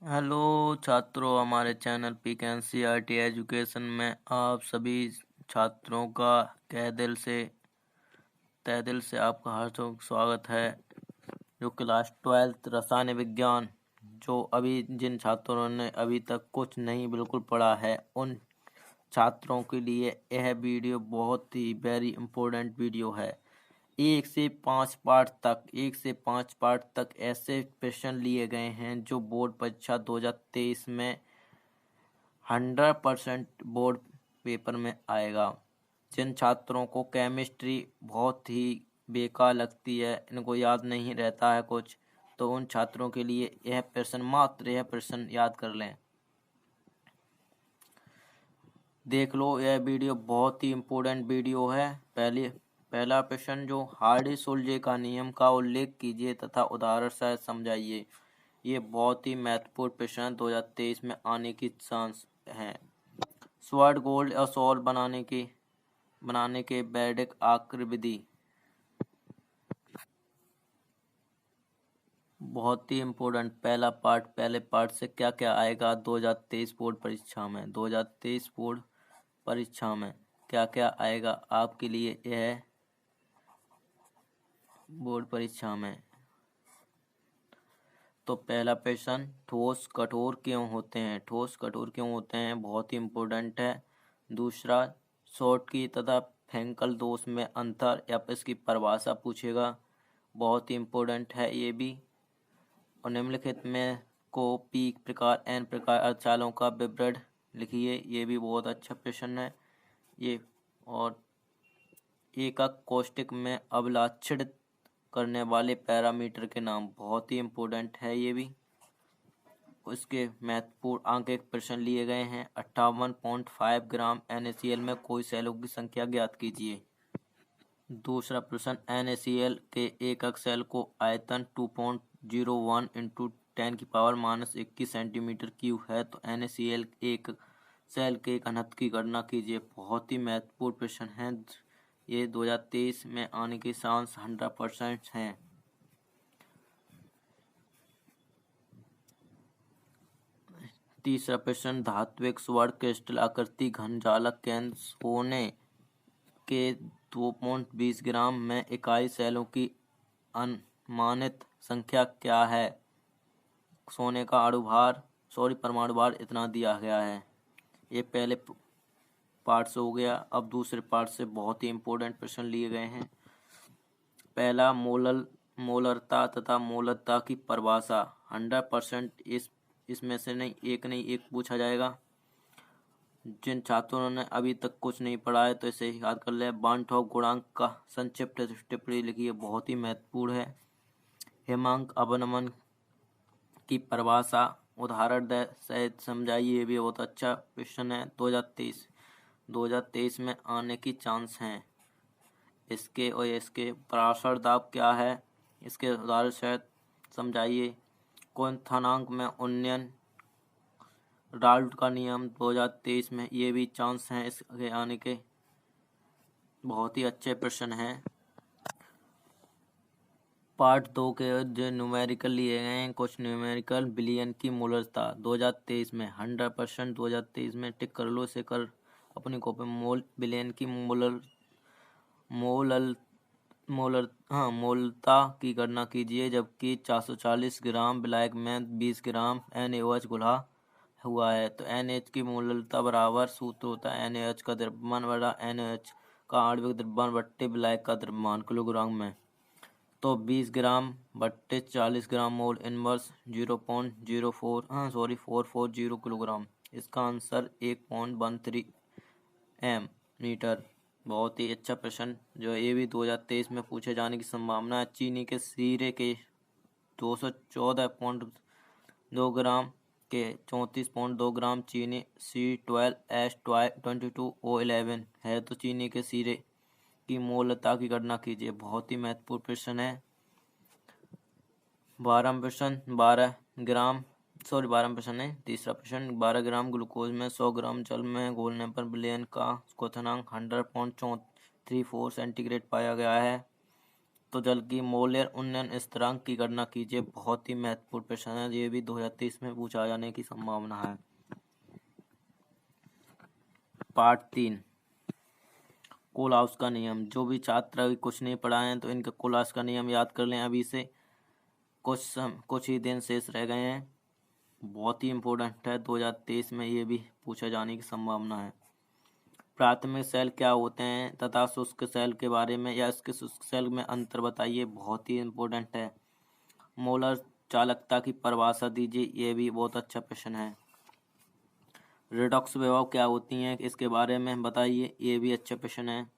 Hello छात्रों, हमारे channel PKNCERT education में आप सभी छात्रों का तहे दिल से आपका हार्दिक स्वागत है। जो क्लास 12th रसायन विज्ञान जो जिन छात्रों ने अभी तक कुछ नहीं बिल्कुल पढ़ा है, उन छात्रों के लिए यह वीडियो बहुत ही वेरी इम्पोर्टेंट वीडियो है। 1 से 5 पार्ट तक ऐसे प्रश्न लिए गए हैं जो बोर्ड परीक्षा 2023 में 100% बोर्ड पेपर में आएगा। जिन छात्रों को केमिस्ट्री बहुत ही बेकार लगती है, इनको याद नहीं रहता है कुछ, तो उन छात्रों के लिए यह प्रश्न याद कर लें। देख लो, यह वीडियो बहुत ही इम्पोर्टेंट वीडियो है। पहला प्रश्न, जो हार्डी-सोल्जे का नियम का उल्लेख कीजिए तथा उदाहरण सहित समझाइए। ये बहुत ही महत्वपूर्ण प्रश्न 2023 में आने की चांस है। स्वॉर्ड गोल्ड या सॉल्व बनाने के वैदिक आक्र विधि बहुत ही इम्पोर्टेंट। पहले पार्ट से क्या क्या आएगा 2023 बोर्ड परीक्षा में। 2023 बोर्ड परीक्षा में क्या क्या आएगा आपके लिए यह बोर्ड परीक्षा में। तो पहला प्रश्न, ठोस कठोर क्यों होते हैं? ठोस कठोर क्यों होते हैं बहुत ही इम्पोर्टेंट है। दूसरा, शॉटकी तथा फ्रैंकल दोष में अंतर या इसकी परिभाषा पूछेगा, बहुत ही इम्पोर्टेंट है ये भी। और निम्नलिखित में को पी प्रकार एन प्रकार अर्धचालकों का विवरण लिखिए, ये भी बहुत अच्छा प्रश्न है ये। और एकक कोष्ठक में अभिलक्षित करने वाले पैरामीटर के नाम, बहुत ही इम्पोर्टेंट है ये भी। उसके महत्वपूर्ण अंक एक प्रश्न लिए गए हैं। 58.5 ग्राम NaCl में कोई सेलों की संख्या ज्ञात कीजिए। दूसरा प्रश्न, NaCl के एकक सेल को आयतन 2.01 इंटू 10⁻⁻21 सेंटीमीटर क्यूब है, तो NaCl एक सेल के घनत्व की गणना कीजिए। बहुत ही महत्वपूर्ण प्रश्न है ये, 2023 में आने के चांस 100% हैं। तीसरा प्रश्न, धात्विक स्वर्ण क्रिस्टल आकृति घन जालक केंद्र सोने के 2.20 ग्राम में इकाई सेलों की अनुमानित संख्या क्या है? सोने का परमाणु भार इतना दिया गया है। ये पहले पार्ट से हो गया। अब दूसरे पार्ट से बहुत ही इम्पोर्टेंट प्रश्न लिए गए हैं। पहला, मोलरता तथा मोलकता की परिभाषा। 100% इसमें से नहीं एक पूछा जाएगा। जिन छात्रों ने अभी तक कुछ नहीं पढ़ा है तो इसे याद कर ले। बार्नठॉक गुणांक का संक्षिप्त टिप्पणी लिखिए, बहुत ही महत्वपूर्ण है। हिमांक अवनमन की परिभाषा उदाहरण सहित समझाइए, ये भी बहुत अच्छा प्रश्न है। 2023 में आने की चांस हैं इसके पराशर दाब क्या है, इसके उदाहरण सहित समझाइए। क्वथनांक में उन्नयन, डाल्ट का नियम 2023 में, ये भी चांस हैं इसके आने के। बहुत ही अच्छे प्रश्न हैं। पार्ट 2 के जो न्यूमेरिकल लिए गए हैं, कुछ न्यूमेरिकल। बिलियन की मोलरता 2023 में 100% 2023 में टिक कर लो, इसे कर अपनी कॉपी में। बिलियन की मोलता की गणना कीजिए, जबकि 440 ग्राम विलायक में 20 ग्राम NaOH घुला हुआ है। तो NaOH की मोलता बराबर सूत्र होता है NaOH का द्रव्यमान बटा NaOH का आणविक द्रव्यमान बट्टे विलायक का द्रव्यमान किलोग्राम में। तो 20 ग्राम बट्टे 40 ग्राम मोल इनवर्स 440 किलोग्राम। इसका आंसर 1.13 m मीटर। बहुत ही अच्छा प्रश्न जो ये भी 2023 में पूछे जाने की संभावना है। चीनी के सीरे के 214.2 ग्राम के 34.2 ग्राम चीनी C12H22O11 है, तो चीनी के सीरे की मोलता की गणना कीजिए। बहुत ही महत्वपूर्ण प्रश्न है। 12 प्रश्न है। तीसरा प्रश्न, 12 ग्राम ग्लूकोज में 100 ग्राम जल में घोलने पर विलयन का क्वथनांक 100.34 सेंटीग्रेड पाया गया है। तो जल की मोलर उन्नयन स्थिरांक की गणना कीजिए। बहुत ही महत्वपूर्ण प्रश्न है, ये भी 2023 में पूछा जाने की संभावना है। पार्ट 3 कोलहाउस का नियम। जो भी छात्र अभी कुछ नहीं पढ़ाए हैं तो इनका कोलहाउस का नियम याद कर लें। अभी से कुछ ही दिन शेष रह गए हैं। बहुत ही इम्पोर्टेंट है, 2023 में ये भी पूछा जाने की संभावना है। प्राथमिक सेल क्या होते हैं तथा शुष्क सेल के बारे में या इसके शुष्क सेल में अंतर बताइए। बहुत ही इम्पोर्टेंट है। मोलर चालकता की परिभाषा दीजिए, ये भी बहुत अच्छा प्रश्न है। रिडॉक्स विभव क्या होती हैं इसके बारे में बताइए, ये भी अच्छा प्रश्न है।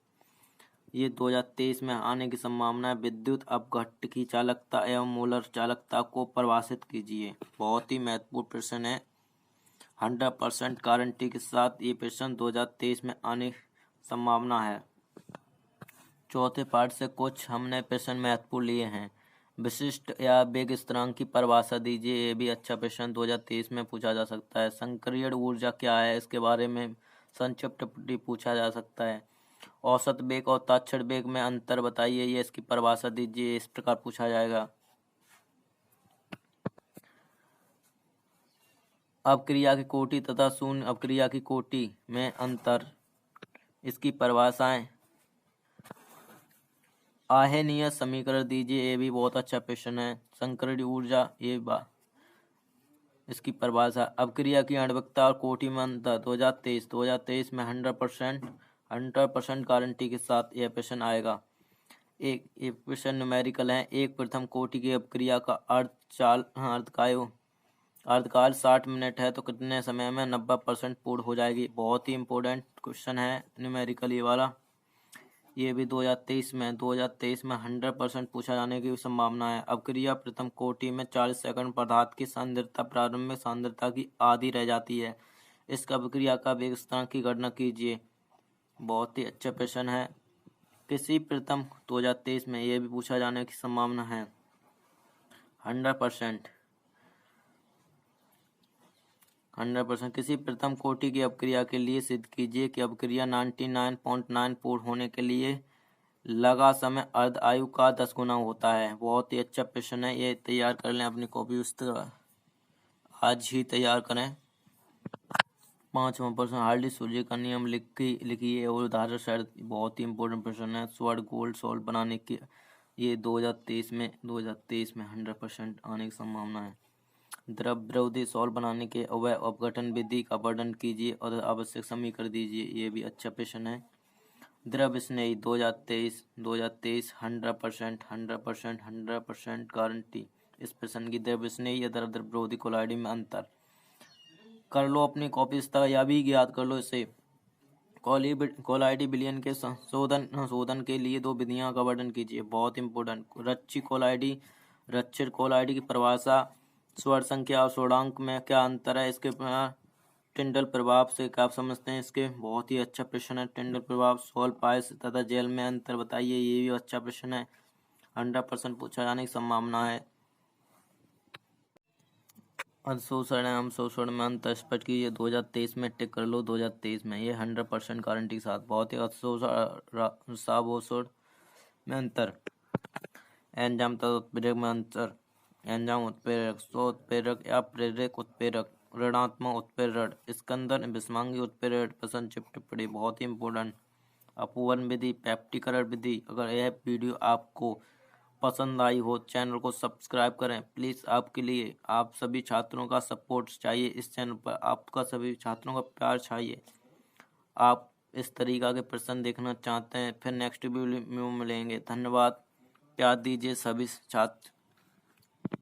ये 2023 में आने की संभावना है। विद्युत अपघट्ट की चालकता एवं मोलर चालकता को परिभाषित कीजिए। बहुत ही महत्वपूर्ण प्रश्न है। 100% गारंटी के साथ ये प्रश्न 2023 में आने की संभावना है। चौथे पार्ट से कुछ हमने प्रश्न महत्वपूर्ण लिए हैं। विशिष्ट या वेग स्थिरांक की परिभाषा दीजिए, ये भी अच्छा प्रश्न 2023 में पूछा जा सकता है। संक्रियण ऊर्जा क्या है इसके बारे में संक्षिप्त पूछा जा सकता है। औसत वेग और तत्क्षण वेग में अंतर बताइए, ये इसकी परिभाषा दीजिए, इस प्रकार पूछा जाएगा। अपक्रिया की कोटि तथा शून्य अपक्रिया की कोटि में अंतर, इसकी परिभाषाएं। आहनीय समीकरण दीजिए, ये भी बहुत अच्छा प्रश्न है। संकरण ऊर्जा, ये इसकी परिभाषा। अपक्रिया की आणविकता और कोटि में अंतर 2023 में 100% गारंटी के साथ यह प्रश्न आएगा। एक प्रश्न न्यूमेरिकल है। एक प्रथम कोटि की अपक्रिया का अर्धकाल 60 मिनट है तो कितने समय में 90% पूर्ण हो जाएगी। बहुत ही इम्पोर्टेंट क्वेश्चन है न्यूमेरिकल ये वाला। ये भी 2023 में 100% पूछा जाने की संभावना है। अपक्रिया प्रथम कोटि में 40 सेकंड पदार्थ की सांद्रता प्रारंभिक सांद्रता की आधी रह जाती है। इस अपक्रिया का वेग स्थिरांक की गणना कीजिए। बहुत ही अच्छा प्रश्न है। किसी प्रथम 2023 में यह भी पूछा जाने की संभावना है। 100% किसी प्रथम कोटि की अपक्रिया के लिए सिद्ध कीजिए कि अपक्रिया 99.9 पूर्ण होने के लिए लगा समय अर्ध आयु का 10 गुना होता है। बहुत ही अच्छा प्रश्न है, ये तैयार कर लें अपनी कॉपी पुस्तक, आज ही तैयार करें। 5वां प्रश्न, हार्डी सूर्य का नियम लिखिए और उदाहरण शर्त। बहुत ही इम्पोर्टेंट प्रश्न है। स्वर्ण गोल्ड सॉल्व बनाने की ये 2023 में 100% आने की संभावना है। द्रव विरोधी सॉल्व बनाने के अवय अपघटन विधि का वर्णन कीजिए और आवश्यक समीकरण दीजिए, ये भी अच्छा प्रश्न है। द्रव स्नेही 2023 100% गारंटी। इस प्रश्न की द्रव स्नेही या द्रव विरोधी कोलाइडी में अंतर कर लो अपनी कॉपी या भी याद कर लो इसे। कोलाइडी विलयन के संशोधन के लिए 2 विधियों का वर्णन कीजिए। बहुत इंपोर्टेंट। रक्षित कोलाइडी की परिभाषा। स्वर संख्या और स्वर्णांक में क्या अंतर है, इसके टिंडल प्रभाव से क्या आप समझते हैं इसके। बहुत ही अच्छा प्रश्न है। टिंडल प्रभाव, सोल पाइस तथा जेल में अंतर बताइए, ये भी अच्छा प्रश्न है। 100% पूछा जाने की संभावना है। अधिशोषण एवं शोषण में अंतर स्पष्ट कीजिए। 2023 में टिक कर लो। 2023 में ये 100% गारंटी के साथ। बहुत ही अधिशोषण में अंतर। एंजाइम तथा उत्प्रेरक में अंतर। एंजाइम उत्प्रेरक, स्वोत्प्रेरक या प्रेरक उत्प्रेरक। ऋणात्मक उत्प्रेरण, स्कंदन विषमांगी उत्प्रेरण। संक्षिप्त टिप्पणी, बहुत ही इंपॉर्टेंट। अपवन विधि, पैप्टिकरण विधि। अगर यह वीडियो आपको पसंद आई हो चैनल को सब्सक्राइब करें प्लीज़। आपके लिए आप सभी छात्रों का सपोर्ट चाहिए। इस चैनल पर आपका सभी छात्रों का प्यार चाहिए। आप इस तरीका के प्रश्न देखना चाहते हैं। फिर नेक्स्ट वीडियो में मिलेंगे। धन्यवाद। प्यार दीजिए सभी छात्र।